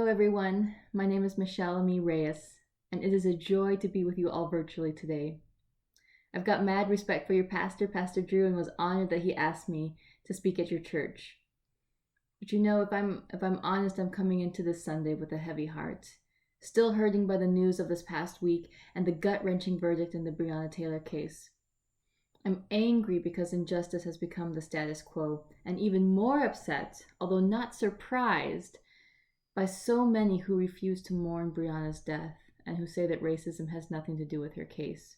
everyone. My name is Michelle Reyes, and it is a joy to be with you all virtually today. I've got mad respect for your pastor, Pastor Drew, and was honored that he asked me to speak at your church. But if I'm honest, I'm coming into this Sunday with a heavy heart, still hurting by the news of this past week and the gut-wrenching verdict in the Breonna Taylor case. I'm angry because injustice has become the status quo, and even more upset, although not surprised, by so many who refuse to mourn Breonna's death and who say that racism has nothing to do with her case.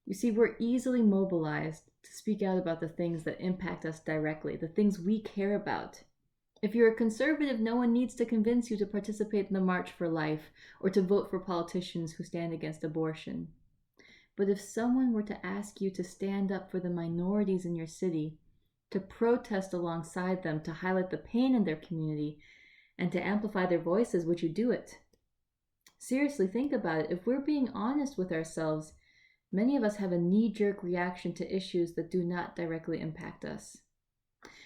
You see, we're easily mobilized to speak out about the things that impact us directly, the things we care about. If you're a conservative, no one needs to convince you to participate in the March for Life or to vote for politicians who stand against abortion. But if someone were to ask you to stand up for the minorities in your city, to protest alongside them, to highlight the pain in their community, and to amplify their voices, would you do it? Seriously, think about it. If we're being honest with ourselves, many of us have a knee-jerk reaction to issues that do not directly impact us.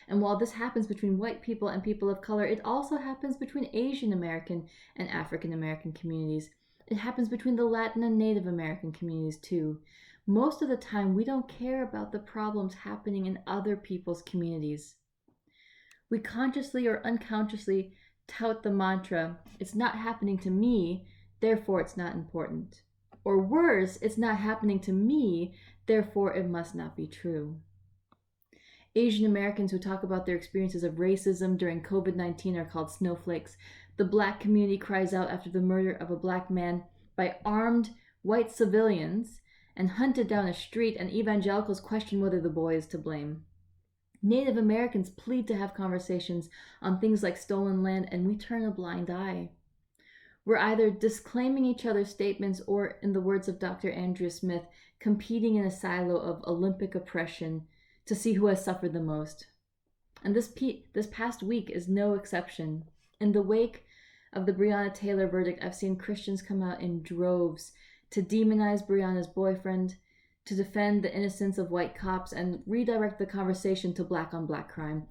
And while this happens between white people and people of color, it also happens between Asian American and African American communities. It happens between the Latin and Native American communities too. Most of the time, we don't care about the problems happening in other people's communities. We consciously or unconsciously tout the mantra, "It's not happening to me, therefore it's not important." Or worse, "It's not happening to me, therefore it must not be true." Asian Americans who talk about their experiences of racism during COVID-19 are called snowflakes. The Black community cries out after the murder of a Black man by armed white civilians and hunted down a street, and evangelicals question whether the boy is to blame. Native Americans plead to have conversations on things like stolen land, and we turn a blind eye. We're either disclaiming each other's statements or, in the words of Dr. Andrea Smith, competing in a silo of Olympic oppression to see who has suffered the most. And this past week is no exception. In the wake of the Breonna Taylor verdict, I've seen Christians come out in droves to demonize Breonna's boyfriend, to defend the innocence of white cops, and redirect the conversation to Black on Black crime,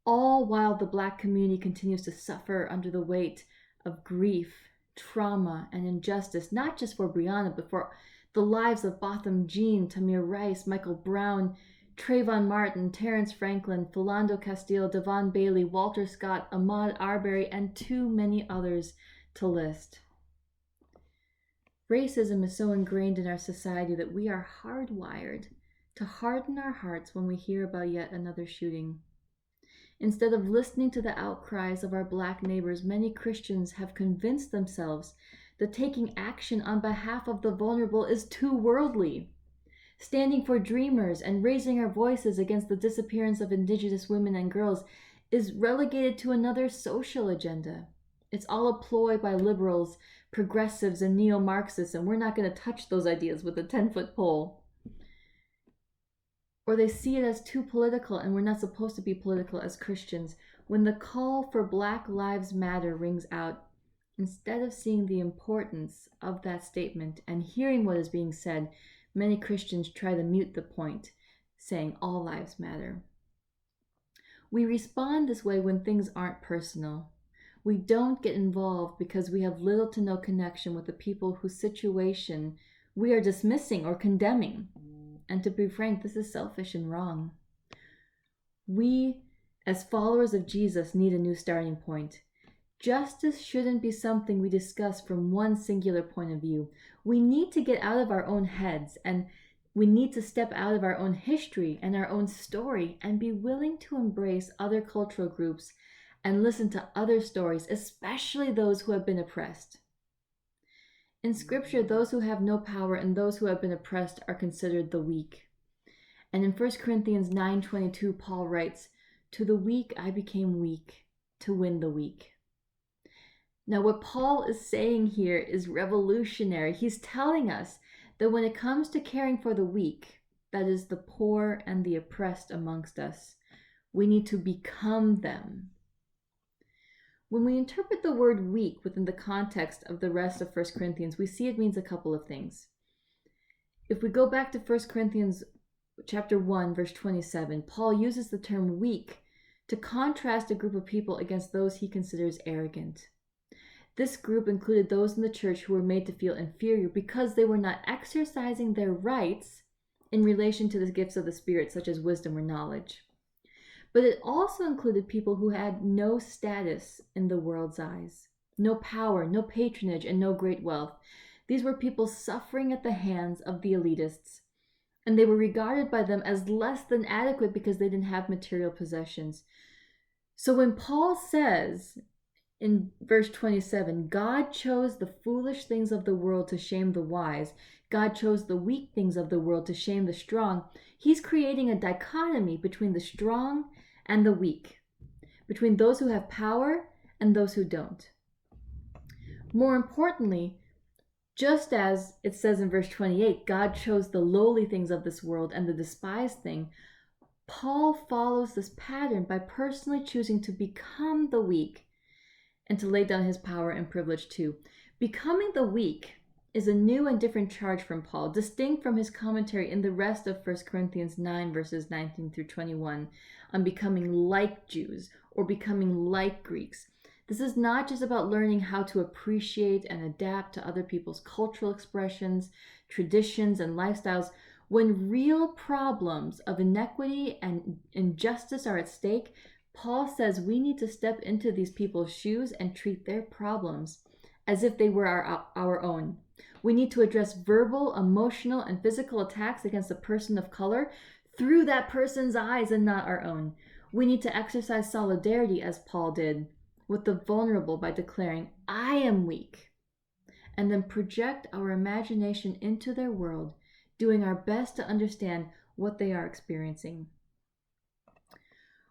all while the Black community continues to suffer under the weight of grief, trauma, and injustice, not just for Breonna, but for the lives of Botham Jean, Tamir Rice, Michael Brown, Trayvon Martin, Terrence Franklin, Philando Castile, Devon Bailey, Walter Scott, Ahmaud Arbery, and too many others to list. Racism is so ingrained in our society that we are hardwired to harden our hearts when we hear about yet another shooting. Instead of listening to the outcries of our Black neighbors, many Christians have convinced themselves that taking action on behalf of the vulnerable is too worldly. Standing for dreamers and raising our voices against the disappearance of Indigenous women and girls is relegated to another social agenda. It's all a ploy by liberals, progressives, and neo-Marxists, and we're not going to touch those ideas with a 10-foot pole. Or they see it as too political, and we're not supposed to be political as Christians. When the call for Black Lives Matter rings out, instead of seeing the importance of that statement and hearing what is being said, many Christians try to mute the point, saying all lives matter. We respond this way when things aren't personal. We don't get involved because we have little to no connection with the people whose situation we are dismissing or condemning. And to be frank, this is selfish and wrong. We, as followers of Jesus, need a new starting point. Justice shouldn't be something we discuss from one singular point of view. We need to get out of our own heads, and we need to step out of our own history and our own story and be willing to embrace other cultural groups and listen to other stories, especially those who have been oppressed. In Scripture, those who have no power and those who have been oppressed are considered the weak. And in 1 Corinthians 9:22, Paul writes, "To the weak I became weak, to win the weak." Now, what Paul is saying here is revolutionary. He's telling us that when it comes to caring for the weak, that is the poor and the oppressed amongst us, we need to become them. When we interpret the word weak within the context of the rest of 1 Corinthians, we see it means a couple of things. If we go back to 1 Corinthians chapter 1, verse 27, Paul uses the term weak to contrast a group of people against those he considers arrogant. This group included those in the church who were made to feel inferior because they were not exercising their rights in relation to the gifts of the Spirit, such as wisdom or knowledge. But it also included people who had no status in the world's eyes, no power, no patronage, and no great wealth. These were people suffering at the hands of the elitists, and they were regarded by them as less than adequate because they didn't have material possessions. So when Paul says in verse 27, God chose the foolish things of the world to shame the wise, God chose the weak things of the world to shame the strong, he's creating a dichotomy between the strong and the weak, between those who have power and those who don't. More importantly, just as it says in verse 28, God chose the lowly things of this world and the despised thing, Paul follows this pattern by personally choosing to become the weak and to lay down his power and privilege too. Becoming the weak is a new and different charge from Paul, distinct from his commentary in the rest of 1 Corinthians 9 verses 19 through 21 on becoming like Jews or becoming like Greeks. This is not just about learning how to appreciate and adapt to other people's cultural expressions, traditions, and lifestyles. When real problems of inequity and injustice are at stake, Paul says we need to step into these people's shoes and treat their problems as if they were our own. We need to address verbal, emotional, and physical attacks against a person of color through that person's eyes and not our own. We need to exercise solidarity, as Paul did, with the vulnerable by declaring, I am weak, and then project our imagination into their world, doing our best to understand what they are experiencing.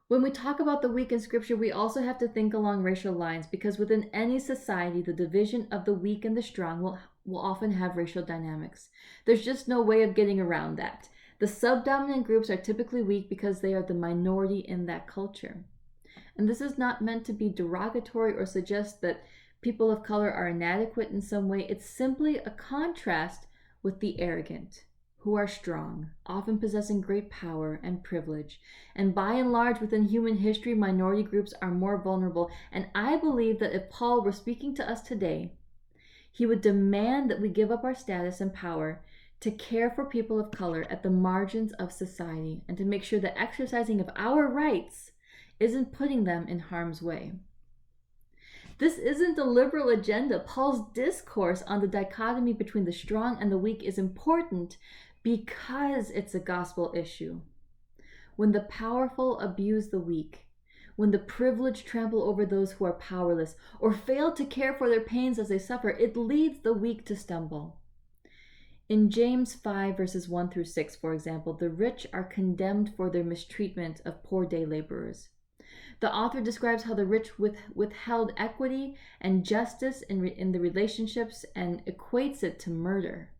When we talk about the weak in Scripture, we also have to think along racial lines, because within any society, the division of the weak and the strong will often have racial dynamics. There's just no way of getting around that. The subdominant groups are typically weak because they are the minority in that culture. And this is not meant to be derogatory or suggest that people of color are inadequate in some way. It's simply a contrast with the arrogant, who are strong, often possessing great power and privilege. And by and large, within human history, minority groups are more vulnerable. And I believe that if Paul were speaking to us today, he would demand that we give up our status and power to care for people of color at the margins of society and to make sure that exercising of our rights isn't putting them in harm's way. This isn't a liberal agenda. Paul's discourse on the dichotomy between the strong and the weak is important because it's a gospel issue. When the powerful abuse the weak, when the privileged trample over those who are powerless or fail to care for their pains as they suffer, it leads the weak to stumble. In James 5 verses 1 through 6, for example, the rich are condemned for their mistreatment of poor day laborers. The author describes how the rich withheld equity and justice in the relationships and equates it to murder.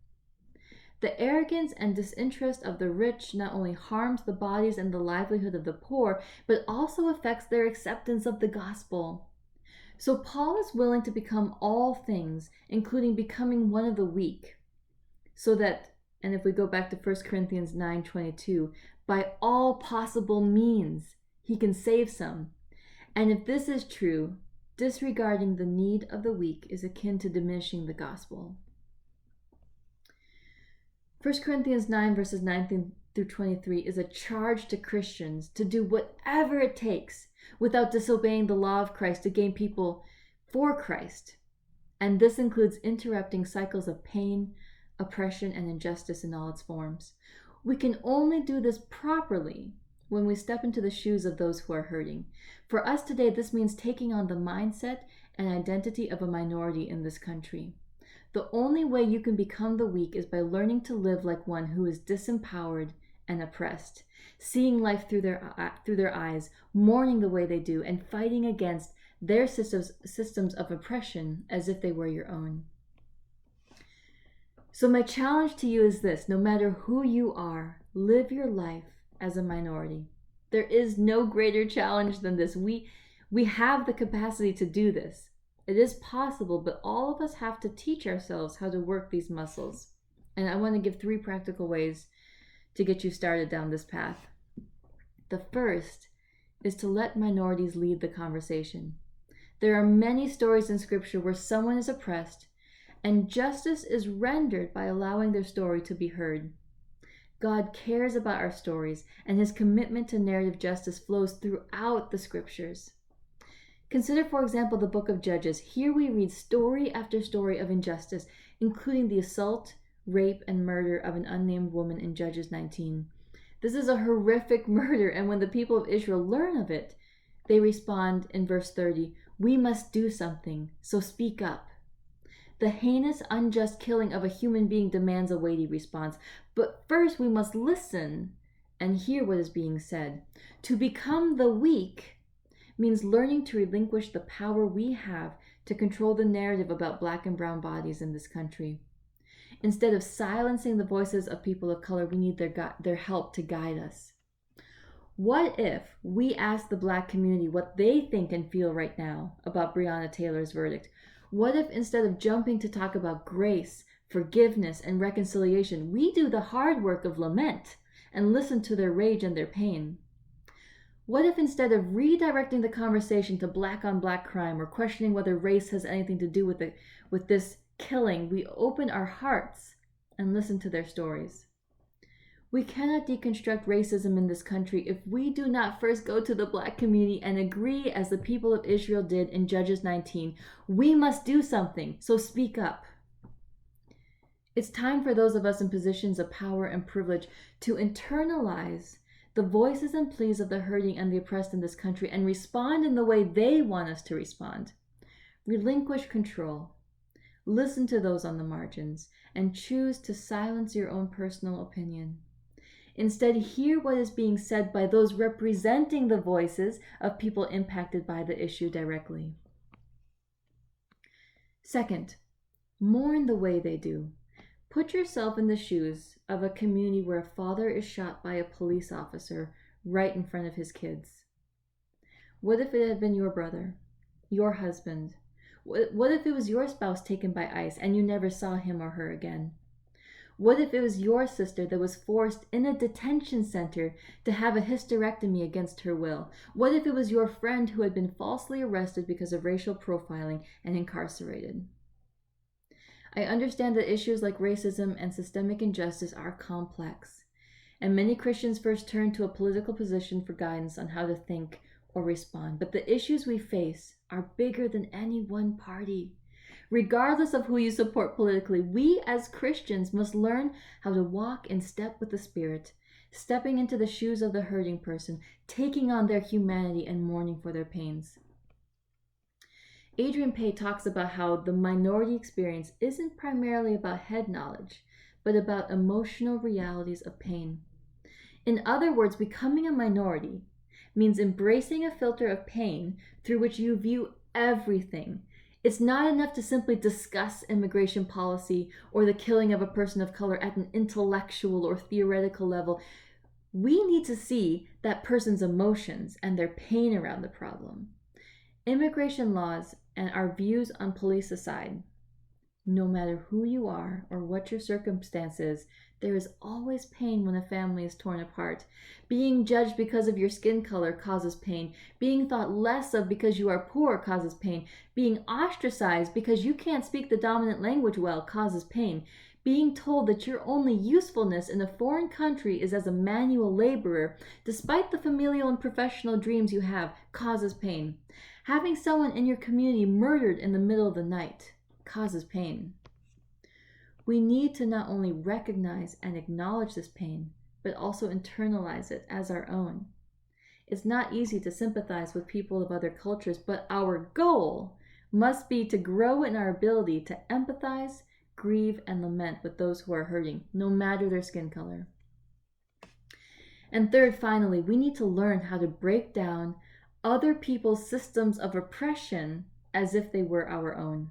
The arrogance and disinterest of the rich not only harms the bodies and the livelihood of the poor, but also affects their acceptance of the gospel. So Paul is willing to become all things, including becoming one of the weak, so that, and if we go back to 1 Corinthians 9:22, by all possible means, he can save some. And if this is true, disregarding the need of the weak is akin to diminishing the gospel. 1 Corinthians 9 verses 19 through 23 is a charge to Christians to do whatever it takes without disobeying the law of Christ to gain people for Christ. And this includes interrupting cycles of pain, oppression, and injustice in all its forms. We can only do this properly when we step into the shoes of those who are hurting. For us today, this means taking on the mindset and identity of a minority in this country. The only way you can become the weak is by learning to live like one who is disempowered and oppressed, seeing life through their eyes, mourning the way they do, and fighting against their systems of oppression as if they were your own. So my challenge to you is this: no matter who you are, live your life as a minority. There is no greater challenge than this. We have the capacity to do this. It is possible, but all of us have to teach ourselves how to work these muscles. And I want to give 3 practical ways to get you started down this path. The first is to let minorities lead the conversation. There are many stories in Scripture where someone is oppressed and justice is rendered by allowing their story to be heard. God cares about our stories, and his commitment to narrative justice flows throughout the Scriptures. Consider, for example, the book of Judges. Here we read story after story of injustice, including the assault, rape, and murder of an unnamed woman in Judges 19. This is a horrific murder, and when the people of Israel learn of it, they respond in verse 30, "We must do something, so speak up." The heinous, unjust killing of a human being demands a weighty response. But first we must listen and hear what is being said. To become the weak means learning to relinquish the power we have to control the narrative about Black and brown bodies in this country. Instead of silencing the voices of people of color, we need their help to guide us. What if we ask the Black community what they think and feel right now about Breonna Taylor's verdict? What if instead of jumping to talk about grace, forgiveness, and reconciliation, we do the hard work of lament and listen to their rage and their pain? What if instead of redirecting the conversation to Black on Black crime or questioning whether race has anything to do with this killing, we open our hearts and listen to their stories? We cannot deconstruct racism in this country if we do not first go to the Black community and agree, as the people of Israel did in Judges 19, we must do something, so speak up. It's time for those of us in positions of power and privilege to internalize the voices and pleas of the hurting and the oppressed in this country and respond in the way they want us to respond. Relinquish control. Listen to those on the margins and choose to silence your own personal opinion. Instead, hear what is being said by those representing the voices of people impacted by the issue directly. Second, mourn the way they do. Put yourself in the shoes of a community where a father is shot by a police officer right in front of his kids. What if it had been your brother, your husband? What if it was your spouse taken by ICE and you never saw him or her again? What if it was your sister that was forced in a detention center to have a hysterectomy against her will? What if it was your friend who had been falsely arrested because of racial profiling and incarcerated? I understand that issues like racism and systemic injustice are complex, and many Christians first turn to a political position for guidance on how to think or respond. But the issues we face are bigger than any one party. Regardless of who you support politically, we as Christians must learn how to walk in step with the Spirit, stepping into the shoes of the hurting person, taking on their humanity and mourning for their pains. Adrian Pay talks about how the minority experience isn't primarily about head knowledge, but about emotional realities of pain. In other words, becoming a minority means embracing a filter of pain through which you view everything. It's not enough to simply discuss immigration policy or the killing of a person of color at an intellectual or theoretical level. We need to see that person's emotions and their pain around the problem. Immigration laws and our views on police aside, no matter who you are or what your circumstances, there is always pain when a family is torn apart. Being judged because of your skin color causes pain. Being thought less of because you are poor causes pain. Being ostracized because you can't speak the dominant language well causes pain. Being told that your only usefulness in a foreign country is as a manual laborer, despite the familial and professional dreams you have, causes pain. Having someone in your community murdered in the middle of the night causes pain. We need to not only recognize and acknowledge this pain, but also internalize it as our own. It's not easy to sympathize with people of other cultures, but our goal must be to grow in our ability to empathize, grieve, and lament with those who are hurting, no matter their skin color. And third, finally, we need to learn how to break down other people's systems of oppression as if they were our own.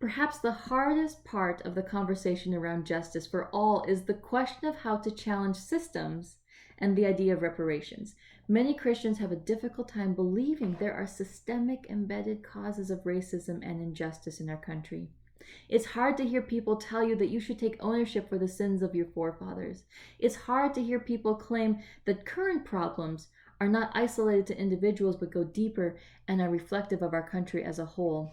Perhaps the hardest part of the conversation around justice for all is the question of how to challenge systems and the idea of reparations. Many Christians have a difficult time believing there are systemic embedded causes of racism and injustice in our country. It's hard to hear people tell you that you should take ownership for the sins of your forefathers. It's hard to hear people claim that current problems are not isolated to individuals but go deeper and are reflective of our country as a whole.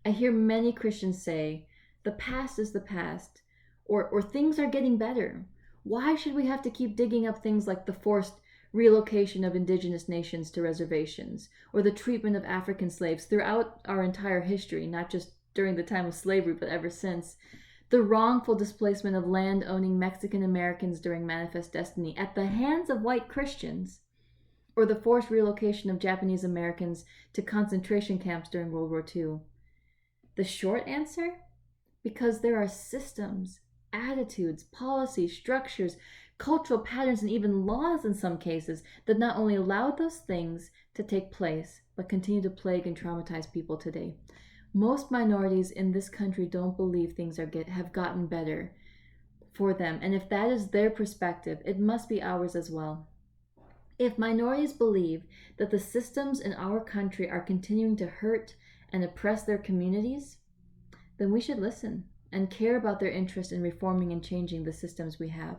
I hear many Christians say, the past is the past, or things are getting better. Why should we have to keep digging up things like the forced relocation of indigenous nations to reservations, or the treatment of African slaves throughout our entire history, not just during the time of slavery, but ever since? The wrongful displacement of land-owning Mexican Americans during Manifest Destiny at the hands of white Christians, or the forced relocation of Japanese Americans to concentration camps during World War II. The short answer? Because there are systems, attitudes, policies, structures, cultural patterns, and even laws in some cases that not only allow those things to take place, but continue to plague and traumatize people today. Most minorities in this country don't believe things have gotten better for them, and if that is their perspective, it must be ours as well. If minorities believe that the systems in our country are continuing to hurt and oppress their communities, then we should listen and care about their interest in reforming and changing the systems we have.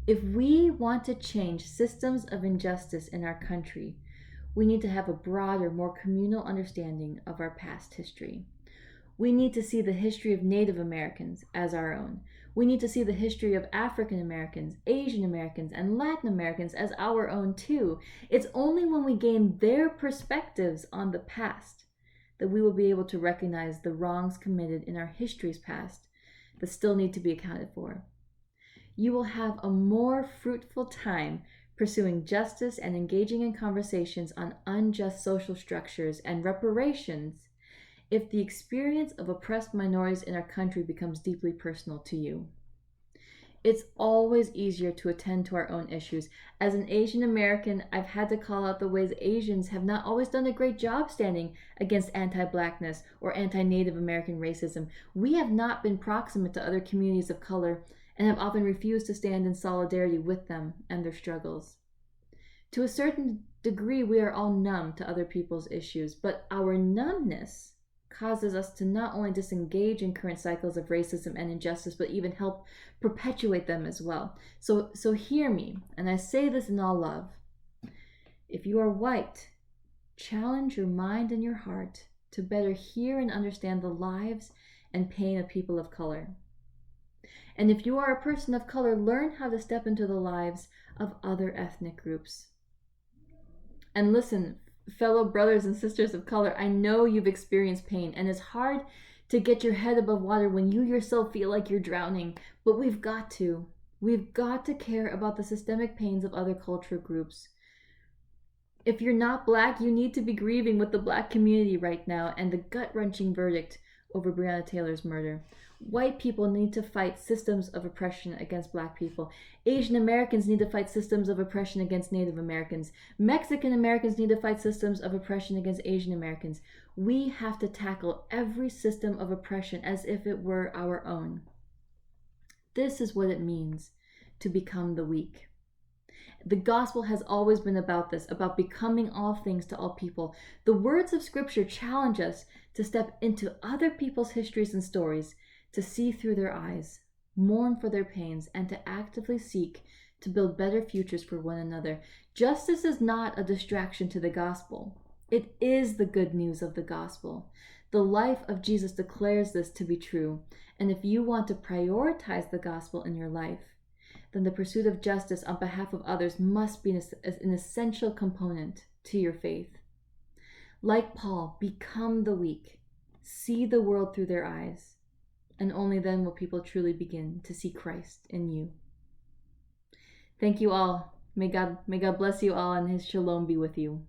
If we want to change systems of injustice in our country, we need to have a broader, more communal understanding of our past history. We need to see the history of Native Americans as our own. We need to see the history of African Americans, Asian Americans, and Latin Americans as our own too. It's only when we gain their perspectives on the past that we will be able to recognize the wrongs committed in our history's past that still need to be accounted for. You will have a more fruitful time pursuing justice and engaging in conversations on unjust social structures and reparations if the experience of oppressed minorities in our country becomes deeply personal to you. It's always easier to attend to our own issues. As an Asian American, I've had to call out the ways Asians have not always done a great job standing against anti-Blackness or anti-Native American racism. We have not been proximate to other communities of color and have often refused to stand in solidarity with them and their struggles. To a certain degree, we are all numb to other people's issues, but our numbness causes us to not only disengage in current cycles of racism and injustice, but even help perpetuate them as well. So hear me, and I say this in all love. If you are white, challenge your mind and your heart to better hear and understand the lives and pain of people of color. And if you are a person of color, learn how to step into the lives of other ethnic groups. And listen, fellow brothers and sisters of color, I know you've experienced pain, and it's hard to get your head above water when you yourself feel like you're drowning, but we've got to care about the systemic pains of other cultural groups. If you're not Black, you need to be grieving with the Black community right now and the gut-wrenching verdict over Breonna Taylor's murder. White people need to fight systems of oppression against Black people. Asian Americans need to fight systems of oppression against Native Americans. Mexican Americans need to fight systems of oppression against Asian Americans. We have to tackle every system of oppression as if it were our own. This is what it means to become the weak. The gospel has always been about this, about becoming all things to all people. The words of Scripture challenge us to step into other people's histories and stories, to see through their eyes, mourn for their pains, and to actively seek to build better futures for one another. Justice is not a distraction to the gospel. It is the good news of the gospel. The life of Jesus declares this to be true. And if you want to prioritize the gospel in your life, then the pursuit of justice on behalf of others must be an essential component to your faith. Like Paul, become the weak. See the world through their eyes. And only then will people truly begin to see Christ in you. Thank you all. May God bless you all, and his shalom be with you.